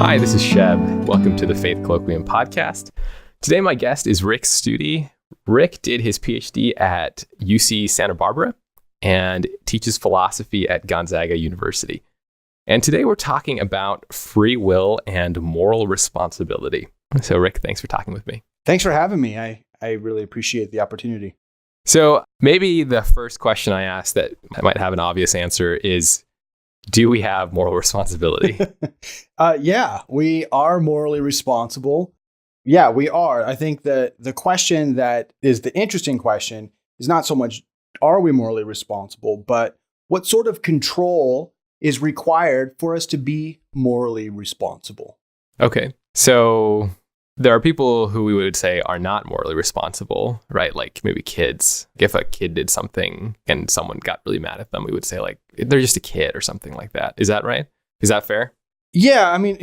Hi, this is Sheb. Welcome to the Faith Colloquium Podcast. Today, my guest is Rick Stoody. Rick did his PhD at UC Santa Barbara and teaches philosophy at Gonzaga University. And today we're talking about free will and moral responsibility. So, Rick, thanks for talking with me. Thanks for having me. I really appreciate the opportunity. So maybe the first question I ask that might have an obvious answer is, do we have moral responsibility? Yeah, we are morally responsible. Yeah, we are. I think that the question that is the interesting question is not so much, are we morally responsible, but what sort of control is required for us to be morally responsible? Okay. So there are people who we would say are not morally responsible, right? Like maybe kids. If a kid did something and someone got really mad at them, we would say like, they're just a kid or something like that. Is that right? Is that fair? Yeah, I mean,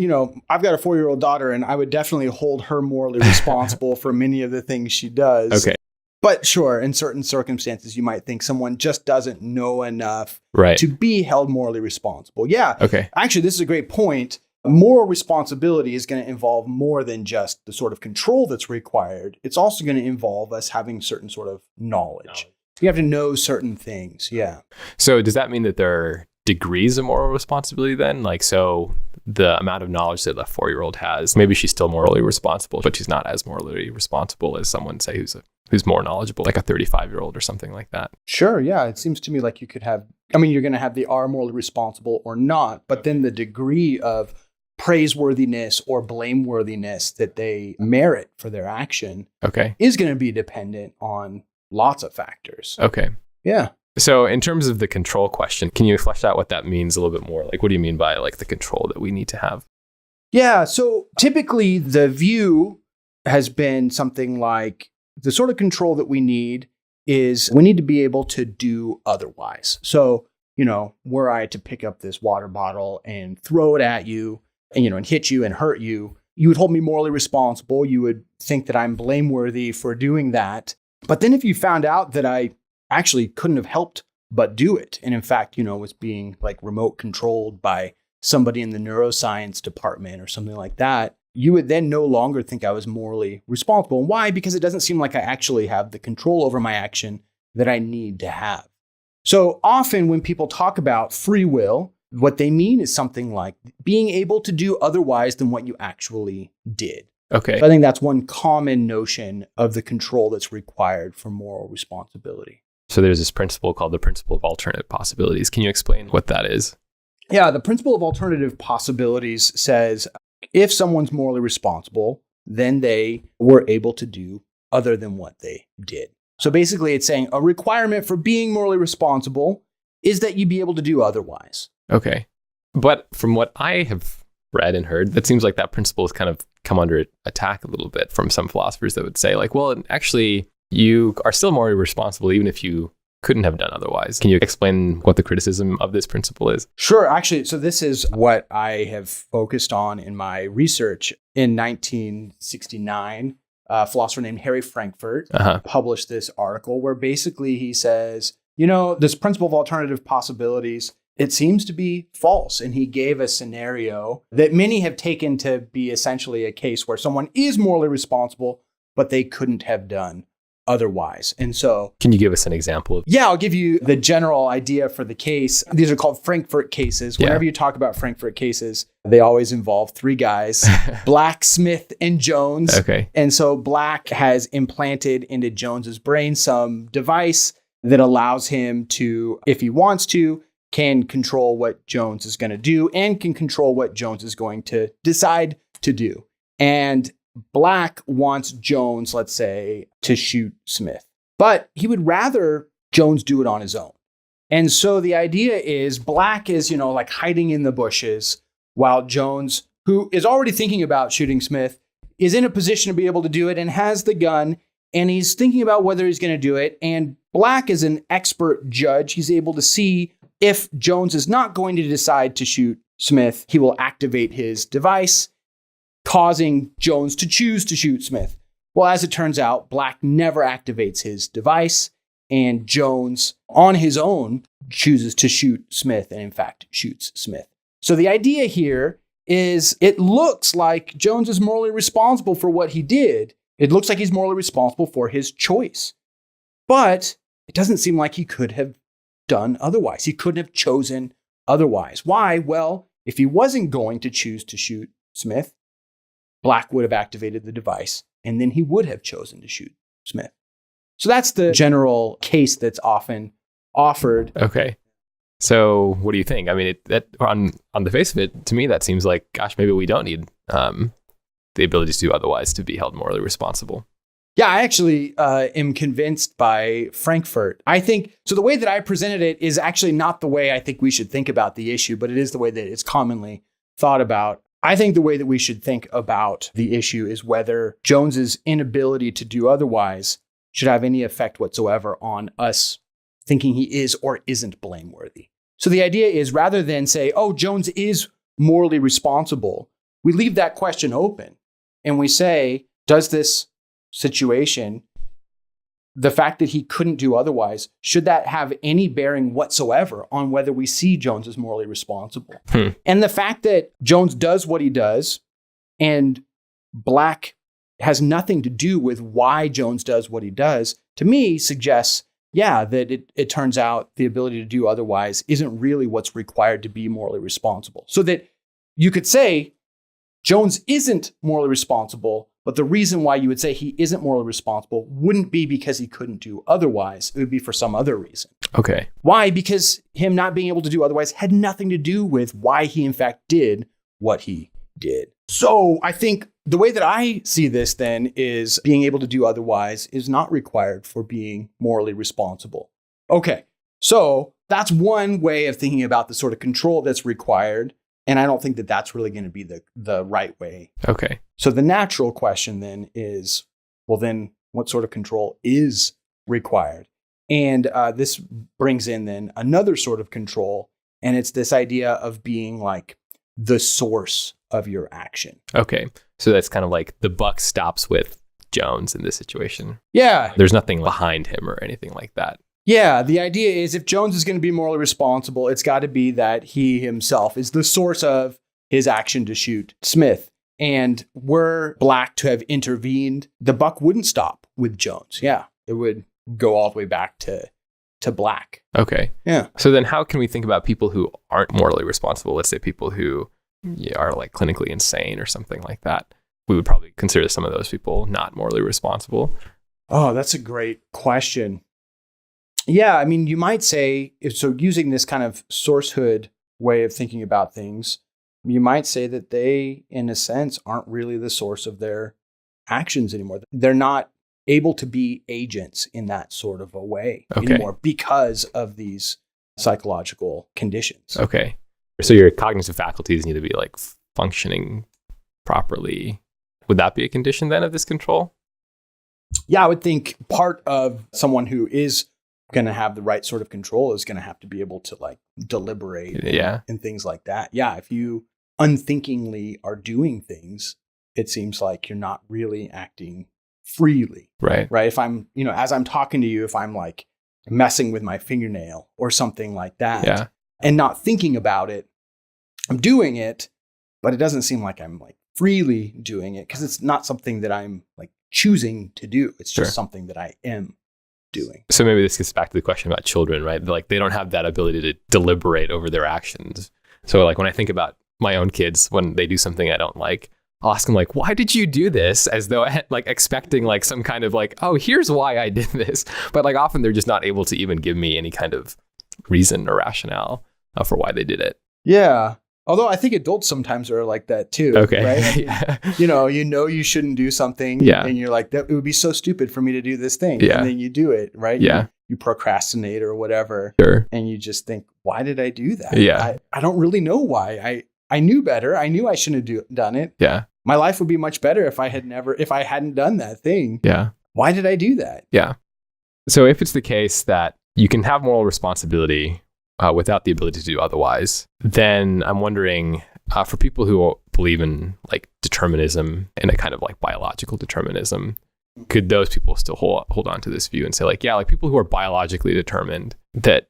I've got a 4-year-old daughter and I would definitely hold her morally responsible for many of the things she does. Okay. But sure, in certain circumstances, you might think someone just doesn't know enough Right. to be held morally responsible. Yeah. Okay. Actually, this is a great point. Moral responsibility is going to involve more than just the sort of control that's required. It's also going to involve us having certain sort of knowledge. You have to know certain things. Yeah. So does that mean that there are degrees of moral responsibility then? Like, so the amount of knowledge that a 4-year-old has, maybe she's still morally responsible, but she's not as morally responsible as someone, say, who's more knowledgeable, like a 35-year-old or something like that. Sure. Yeah. It seems to me like you could have, you're going to have the are morally responsible or not, but then the degree of praiseworthiness or blameworthiness that they merit for their action is going to be dependent on lots of factors. Okay. Yeah. So in terms of the control question, can you flesh out what that means a little bit more? Like, what do you mean by like the control that we need to have? Yeah. So typically the view has been something like the sort of control that we need is we need to be able to do otherwise. So, were I to pick up this water bottle and throw it at you, and hit you and hurt you, you would hold me morally responsible. You would think that I'm blameworthy for doing that. But then if you found out that I actually couldn't have helped but do it, and in fact, was being like remote controlled by somebody in the neuroscience department or something like that, you would then no longer think I was morally responsible. And why? Because it doesn't seem like I actually have the control over my action that I need to have. So often when people talk about free will, what they mean is something like being able to do otherwise than what you actually did. Okay. So I think that's one common notion of the control that's required for moral responsibility. So there's this principle called the principle of alternative possibilities. Can you explain what that is? Yeah, the principle of alternative possibilities says if someone's morally responsible, then they were able to do other than what they did. So basically it's saying a requirement for being morally responsible is that you be able to do otherwise. Okay. But from what I have read and heard, that seems like that principle has kind of come under attack a little bit from some philosophers that would say like, well, actually, you are still morally responsible even if you couldn't have done otherwise. Can you explain what the criticism of this principle is? Sure. Actually, so this is what I have focused on in my research. In 1969, a philosopher named Harry Frankfurt published this article where basically he says, this principle of alternative possibilities, it seems to be false. And he gave a scenario that many have taken to be essentially a case where someone is morally responsible, but they couldn't have done otherwise. And so, can you give us an example? Yeah, I'll give you the general idea for the case. These are called Frankfurt cases. Whenever you talk about Frankfurt cases, they always involve 3 guys, Black, Smith, and Jones. Okay. And so Black has implanted into Jones's brain some device that allows him to, if he wants to, can control what Jones is going to do and can control what Jones is going to decide to do. And Black wants Jones, let's say, to shoot Smith, but he would rather Jones do it on his own. And so the idea is Black is, like hiding in the bushes while Jones, who is already thinking about shooting Smith, is in a position to be able to do it and has the gun and he's thinking about whether he's going to do it. And Black is an expert judge. He's able to see if Jones is not going to decide to shoot Smith, he will activate his device, causing Jones to choose to shoot Smith. Well, as it turns out, Black never activates his device, and Jones, on his own, chooses to shoot Smith and, in fact, shoots Smith. So the idea here is it looks like Jones is morally responsible for what he did. It looks like he's morally responsible for his choice. But it doesn't seem like he could have done otherwise. He couldn't have chosen otherwise. Why? Well, if he wasn't going to choose to shoot Smith, Black would have activated the device, and then he would have chosen to shoot Smith. So that's the general case that's often offered. Okay. So what do you think? I mean, that on the face of it, to me, that seems like, gosh, maybe we don't need the ability to do otherwise to be held morally responsible. Yeah, I actually am convinced by Frankfurt. I think, so the way that I presented it is actually not the way I think we should think about the issue, but it is the way that it's commonly thought about. I think the way that we should think about the issue is whether Jones's inability to do otherwise should have any effect whatsoever on us thinking he is or isn't blameworthy. So the idea is, rather than say, oh, Jones is morally responsible, we leave that question open and we say, does this situation, the fact that he couldn't do otherwise, should that have any bearing whatsoever on whether we see Jones as morally responsible? And the fact that Jones does what he does and Black has nothing to do with why Jones does what he does, to me suggests, yeah, that it turns out the ability to do otherwise isn't really what's required to be morally responsible. So that you could say Jones isn't morally responsible, but the reason why you would say he isn't morally responsible wouldn't be because he couldn't do otherwise. It would be for some other reason. Okay. Why? Because him not being able to do otherwise had nothing to do with why he in fact did what he did. So I think the way that I see this then is being able to do otherwise is not required for being morally responsible. Okay, so that's one way of thinking about the sort of control that's required. And I don't think that that's really going to be the right way. Okay. So the natural question then is, well, then what sort of control is required? And this brings in then another sort of control. And it's this idea of being like the source of your action. Okay. So that's kind of like the buck stops with Jones in this situation. Yeah. There's nothing behind him or anything like that. Yeah, the idea is if Jones is going to be morally responsible, it's got to be that he himself is the source of his action to shoot Smith. And were Black to have intervened, the buck wouldn't stop with Jones. Yeah, it would go all the way back to Black. Okay. Yeah. So then how can we think about people who aren't morally responsible? Let's say people who are like clinically insane or something like that. We would probably consider some of those people not morally responsible. Oh, that's a great question. Yeah, I mean, you might say, so using this kind of sourcehood way of thinking about things, you might say that they, in a sense, aren't really the source of their actions anymore. They're not able to be agents in that sort of a way anymore because of these psychological conditions. Okay. So your cognitive faculties need to be like functioning properly. Would that be a condition then of this control? Yeah, I would think part of someone who is going to have the right sort of control is going to have to be able to like deliberate and things like that. Yeah, if you unthinkingly are doing things, it seems like you're not really acting freely. Right. If I'm, as I'm talking to you, if I'm like messing with my fingernail or something like that and not thinking about it, I'm doing it, but it doesn't seem like I'm like freely doing it because it's not something that I'm like choosing to do. It's just something that I am doing. So maybe this gets back to the question about children, right? Like they don't have that ability to deliberate over their actions. So like when I think about my own kids, when they do something I don't like, I'll ask them like, why did you do this? As though I had, like expecting like some kind of like, oh, here's why I did this. But like often they're just not able to even give me any kind of reason or rationale for why they did it. Yeah. Although I think adults sometimes are like that too. Okay. Right? You shouldn't do something. Yeah. And you're like, that it would be so stupid for me to do this thing. Yeah. And then you do it, right? Yeah. You procrastinate or whatever. Sure. And you just think, why did I do that? Yeah. I don't really know why. I knew better. I knew I shouldn't have done it. Yeah. My life would be much better if I hadn't done that thing. Yeah. Why did I do that? Yeah. So if it's the case that you can have moral responsibility without the ability to do otherwise, then I'm wondering for people who believe in like determinism and a kind of like biological determinism, could those people still hold on to this view and say like, yeah, like people who are biologically determined, that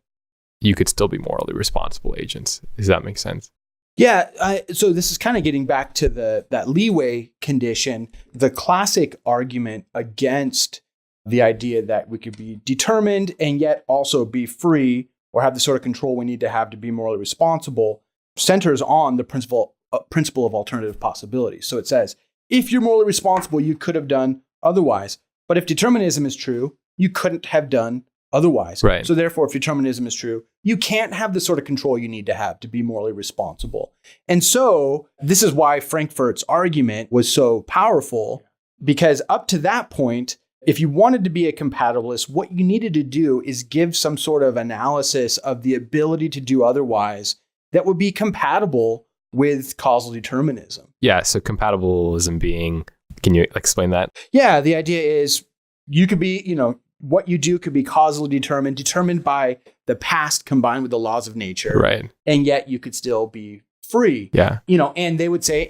you could still be morally responsible agents? Does that make sense? Yeah. So this is kind of getting back to that leeway condition. The classic argument against the idea that we could be determined and yet also be free or have the sort of control we need to have to be morally responsible centers on the principle of alternative possibilities. So it says, if you're morally responsible, you could have done otherwise. But if determinism is true, you couldn't have done otherwise. Right. So therefore, if determinism is true, you can't have the sort of control you need to have to be morally responsible. And so this is why Frankfurt's argument was so powerful, because up to that point, if you wanted to be a compatibilist, what you needed to do is give some sort of analysis of the ability to do otherwise that would be compatible with causal determinism. Yeah. So compatibilism being, can you explain that? Yeah. The idea is you could be, what you do could be causally determined by the past combined with the laws of nature. Right. And yet you could still be free. Yeah. And they would say,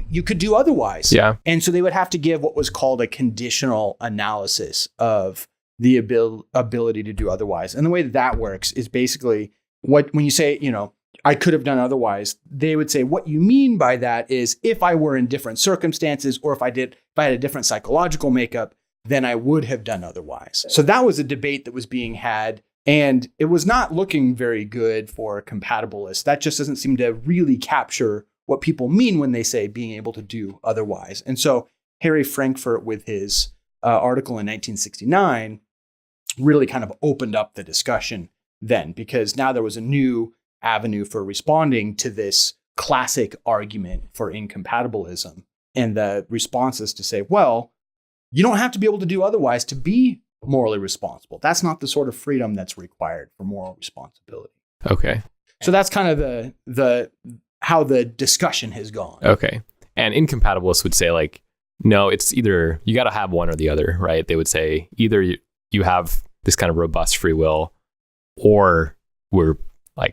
you could do otherwise. Yeah. And so they would have to give what was called a conditional analysis of the ability to do otherwise. And the way that works is basically when you say, I could have done otherwise, they would say what you mean by that is if I were in different circumstances or if I had a different psychological makeup, then I would have done otherwise. So that was a debate that was being had, and it was not looking very good for compatibilists. That just doesn't seem to really capture what people mean when they say being able to do otherwise. And so Harry Frankfurt, with his article in 1969, really kind of opened up the discussion then, because now there was a new avenue for responding to this classic argument for incompatibilism. And the response is to say, well, you don't have to be able to do otherwise to be morally responsible. That's not the sort of freedom that's required for moral responsibility. Okay. So that's kind of the how the discussion has gone. Okay. And incompatibilists would say no, it's either you got to have one or the other, right? They would say either you have this kind of robust free will, or we're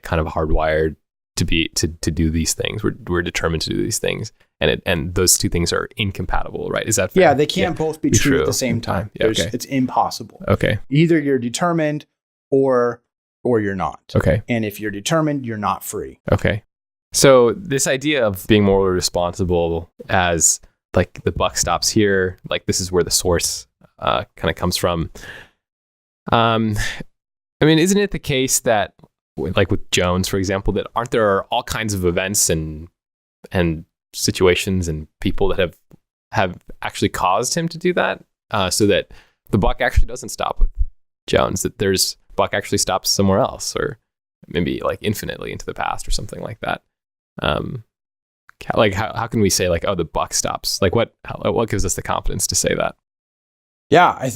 kind of hardwired to do these things. We're determined to do these things. And those two things are incompatible, right? Is that fair? Yeah, they can't both be true at the same time. Yeah, okay. It's impossible. Okay. Either you're determined or you're not. Okay. And if you're determined, you're not free. Okay. So this idea of being morally responsible as the buck stops here, this is where the source kind of comes from. Isn't it the case that with Jones, for example, that aren't there all kinds of events and situations and people that have actually caused him to do that, so that the buck actually doesn't stop with Jones, that buck actually stops somewhere else, or maybe infinitely into the past or something like that. How can we say the buck stops? What gives us the confidence to say that? Yeah,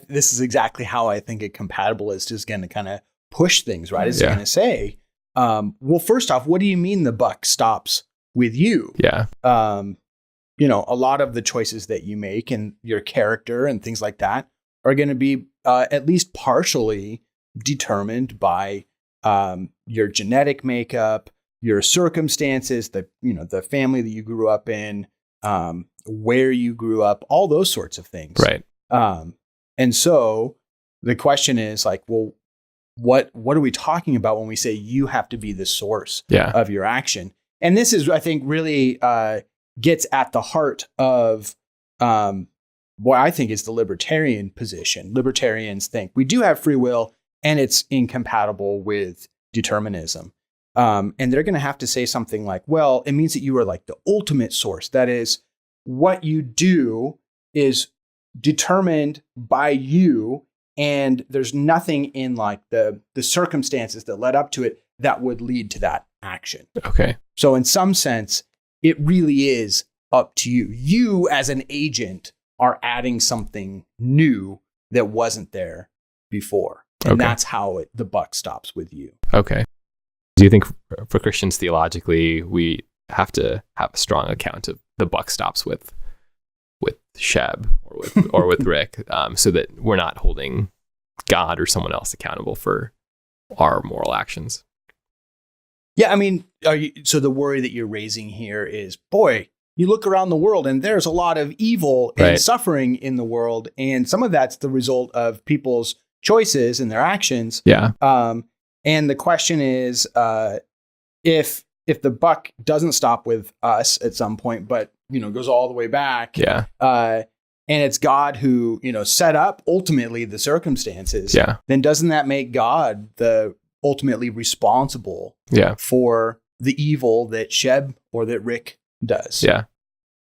this is exactly how I think a compatibilist is going to kind of push things, right? Is going to say, well, first off, what do you mean the buck stops with you? Yeah. A lot of the choices that you make and your character and things like that are going to be at least partially determined by your genetic makeup, your circumstances, the family that you grew up in, where you grew up, all those sorts of things. Right. And so the question is well, what are we talking about when we say you have to be the source of your action? And this is, I think, really gets at the heart of what I think is the libertarian position. Libertarians think we do have free will and it's incompatible with determinism. And they're going to have to say something well, it means that you are the ultimate source. That is, what you do is determined by you, and there's nothing in the circumstances that led up to it that would lead to that action. Okay. So in some sense, it really is up to you. You as an agent are adding something new that wasn't there before. And that's how the buck stops with you. Okay. Do you think for Christians theologically, we have to have a strong account of the buck stops with Sheb or with Rick, so that we're not holding God or someone else accountable for our moral actions? Yeah, so the worry that you're raising here is, boy, you look around the world and there's a lot of evil and suffering in the world, and some of that's the result of people's choices and their actions. Yeah. And the question is, if if the buck doesn't stop with us at some point, but, goes all the way back. Yeah. And it's God who, set up ultimately the circumstances. Yeah. Then doesn't that make God the ultimately responsible for the evil that Sheb or that Rick does? Yeah.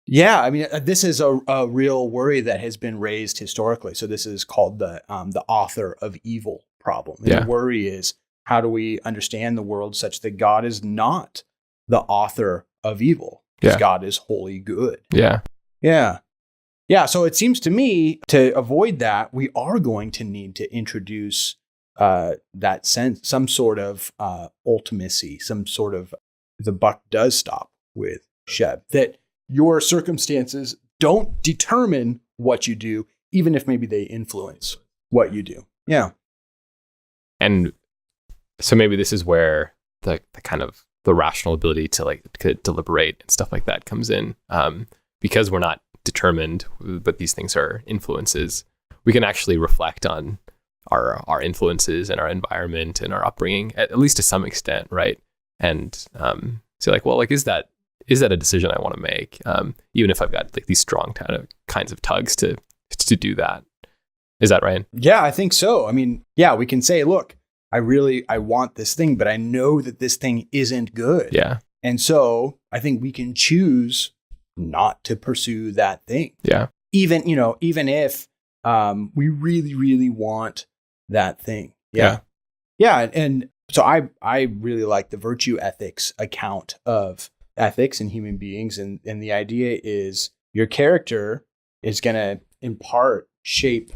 Yeah. I mean, this is a real worry that has been raised historically. So this is called the author of evil problem. And the worry is, how do we understand the world such that God is not the author of evil? Because God is wholly good. Yeah. Yeah. Yeah, so it seems to me to avoid that, we are going to need to introduce that sense, some sort of ultimacy, some sort of the buck does stop with Sheb, that your circumstances don't determine what you do, even if maybe they influence what you do. Yeah. And so maybe this is where the kind of the rational ability to deliberate and stuff like that comes in, because we're not determined, but these things are influences. We can actually reflect on our influences and our environment and our upbringing, at least to some extent, right? And say is that a decision I want to make, even if I've got these strong kinds of tugs to do that. Is that right? Yeah, I think so. I mean, we can say, look, I want this thing, but I know that this thing isn't good. Yeah. And so I think we can choose not to pursue that thing. Yeah. Even if we really, really want that thing. Yeah. Yeah. And so I really like the virtue ethics account of ethics and human beings. And the idea is your character is going to in part shape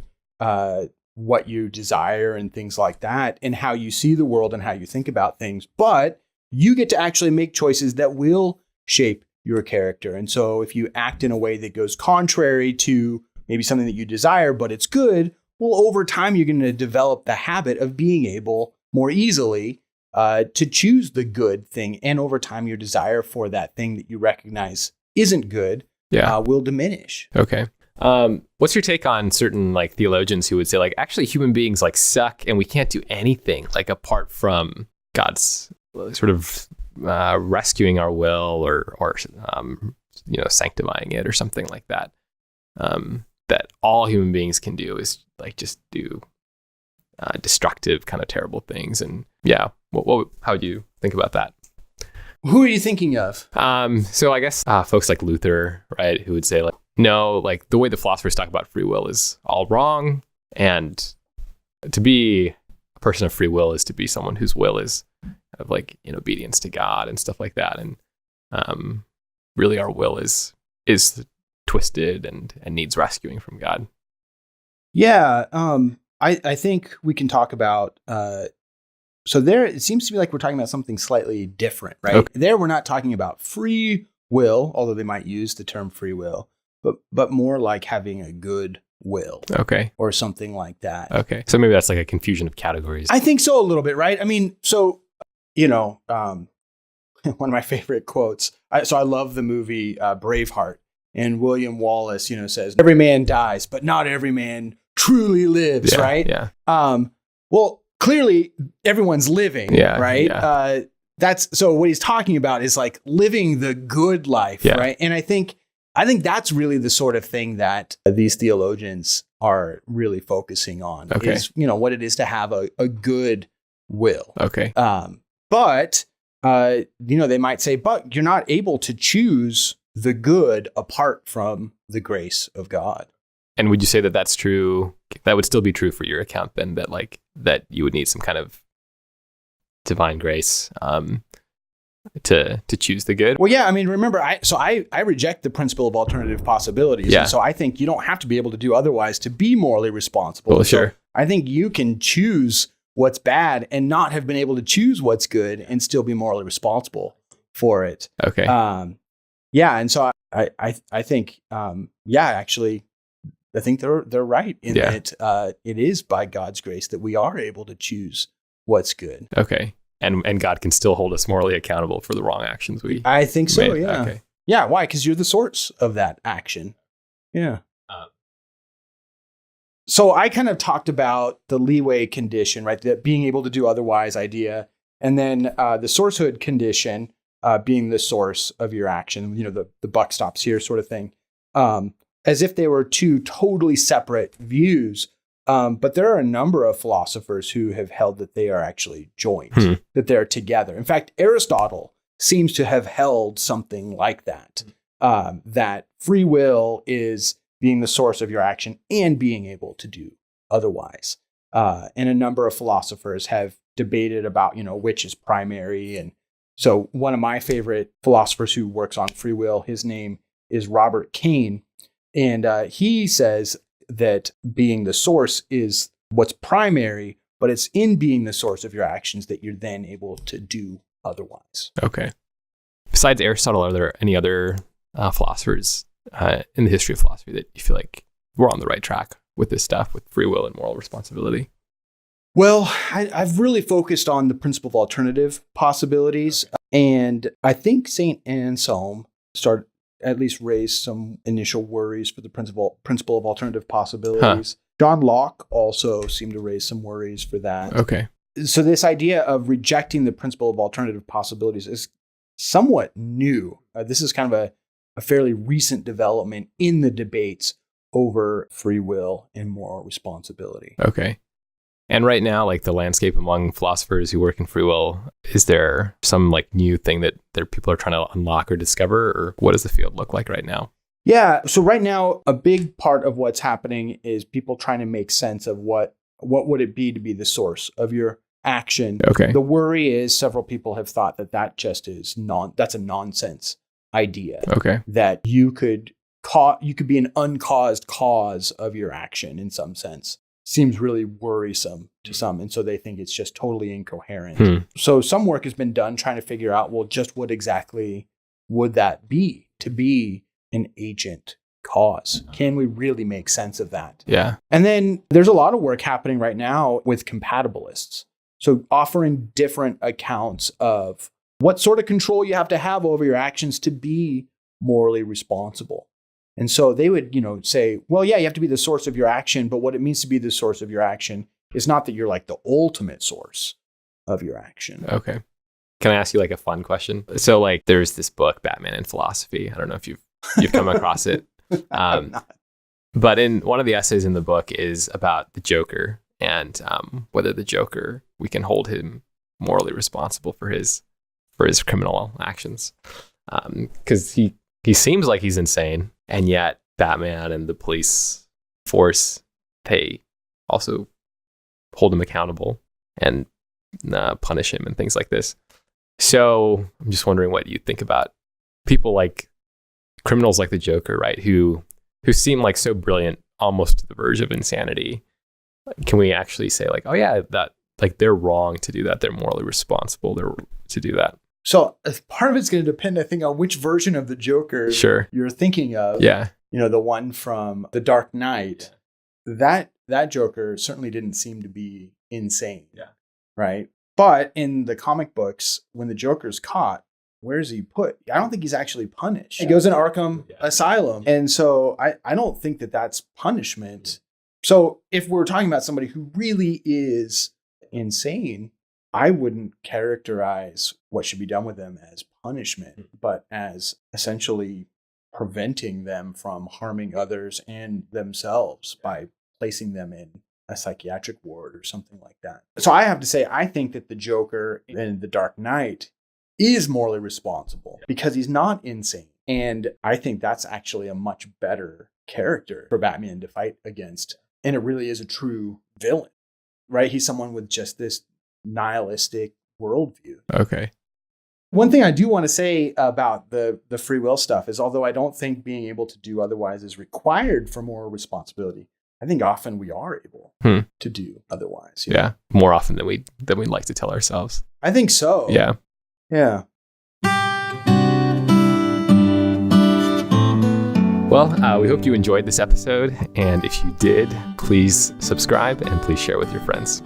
what you desire and things like that, and how you see the world and how you think about things. But you get to actually make choices that will shape your character. And so if you act in a way that goes contrary to maybe something that you desire, but it's good, well, over time, you're going to develop the habit of being able more easily to choose the good thing. And over time, your desire for that thing that you recognize isn't good will diminish. Okay. What's your take on certain theologians who would say actually human beings suck and we can't do anything apart from God's sort of rescuing our will or sanctifying it or something like that. That all human beings can do is just do destructive kind of terrible things. And how do you think about that? Who are you thinking of? So I guess folks like Luther, right, who would say no, the way the philosophers talk about free will is all wrong, and to be a person of free will is to be someone whose will is in obedience to God and stuff like that. And really our will is twisted and needs rescuing from God. Yeah. I think we can talk about, so there, it seems to me like we're talking about something slightly different, right? Okay. There, we're not talking about free will, although they might use the term free will, but more like having a good will. Okay. Or something like that. Okay. So maybe that's a confusion of categories. I think so a little bit, right? I mean, so, one of my favorite quotes. I love the movie Braveheart, and William Wallace, says, every man dies, but not every man truly lives, right? Yeah. Well, clearly everyone's living, right? Yeah. So what he's talking about is living the good life, right? And I think that's really the sort of thing that these theologians are really focusing on, is, what it is to have a good will. Okay. But they might say, but you're not able to choose the good apart from the grace of God. And would you say that that's true? That would still be true for your account then, that you would need some kind of divine grace to choose the good? Well, yeah. I mean, remember, I reject the principle of alternative possibilities. Yeah. And so I think you don't have to be able to do otherwise to be morally responsible. Well, sure. So I think you can choose what's bad and not have been able to choose what's good and still be morally responsible for it. Okay. And so I think, actually, I think they're right in that it is by God's grace that we are able to choose what's good. Okay. And God can still hold us morally accountable for the wrong actions we I think so, made. yeah. Okay. Yeah, why? Because you're the source of that action. Yeah. So I kind of talked about the leeway condition, right? That being able to do otherwise idea. And then the sourcehood condition, being the source of your action, the buck stops here sort of thing, as if they were two totally separate views. But there are a number of philosophers who have held that they are actually joined, that they're together. In fact, Aristotle seems to have held something like that, that free will is being the source of your action and being able to do otherwise. And a number of philosophers have debated about, which is primary. And so one of my favorite philosophers who works on free will, his name is Robert Kane. And he says that being the source is what's primary, but it's in being the source of your actions that you're then able to do otherwise. Okay. Besides Aristotle, are there any other philosophers in the history of philosophy that you feel like we're on the right track with this stuff, with free will and moral responsibility? Well, I've really focused on the principle of alternative possibilities. And I think St. Anselm at least raised some initial worries for the principle of alternative possibilities. John Locke also seemed to raise some worries for that. Okay. So this idea of rejecting the principle of alternative possibilities is somewhat new. This is kind of a fairly recent development in the debates over free will and moral responsibility. Okay. And right now, like the landscape among philosophers who work in free will, is there some like new thing that people are trying to unlock or discover, or what does the field look like right now? Yeah. So right now, a big part of what's happening is people trying to make sense of what would it be to be the source of your action. Okay. The worry is several people have thought that just is that's a nonsense idea. Okay. That you could be an uncaused cause of your action in some sense. Seems really worrisome to some. And so they think it's just totally incoherent. So some work has been done trying to figure out, well, just what exactly would that be to be an agent cause? Can we really make sense of that? Yeah. And then there's a lot of work happening right now with compatibilists. So offering different accounts of what sort of control you have to have over your actions to be morally responsible. And so they would, say, well, yeah, you have to be the source of your action, but what it means to be the source of your action is not that you're like the ultimate source of your action. Okay. Can I ask you like a fun question? So like there's this book, Batman and Philosophy. I don't know if you've come across it. But in one of the essays in the book is about the Joker and whether the Joker, we can hold him morally responsible for his criminal actions. Because he seems like he's insane. And yet Batman and the police force, they also hold him accountable and punish him and things like this. So I'm just wondering what you think about people like criminals like the Joker, right? Who seem like so brilliant, almost to the verge of insanity. Can we actually say like, oh yeah, that like they're wrong to do that. They're morally responsible to do that. So part of it's going to depend, I think, on which version of the Joker you're thinking of. Yeah. The one from The Dark Knight. That Joker certainly didn't seem to be insane. Yeah. Right. But in the comic books, when the Joker's caught, where is he put? I don't think he's actually punished. He goes in Arkham Asylum. And so I don't think that that's punishment. So if we're talking about somebody who really is insane, I wouldn't characterize what should be done with them as punishment, but as essentially preventing them from harming others and themselves by placing them in a psychiatric ward or something like that. So I have to say, I think that the Joker in The Dark Knight is morally responsible because he's not insane. And I think that's actually a much better character for Batman to fight against. And it really is a true villain, right? He's someone with just this nihilistic worldview. Okay. One thing I do want to say about the free will stuff is, although I don't think being able to do otherwise is required for moral responsibility, I think often we are able to do otherwise. Yeah, more often than we'd like to tell ourselves. I think so. Yeah. Yeah. Well, we hope you enjoyed this episode, and if you did, please subscribe and please share with your friends.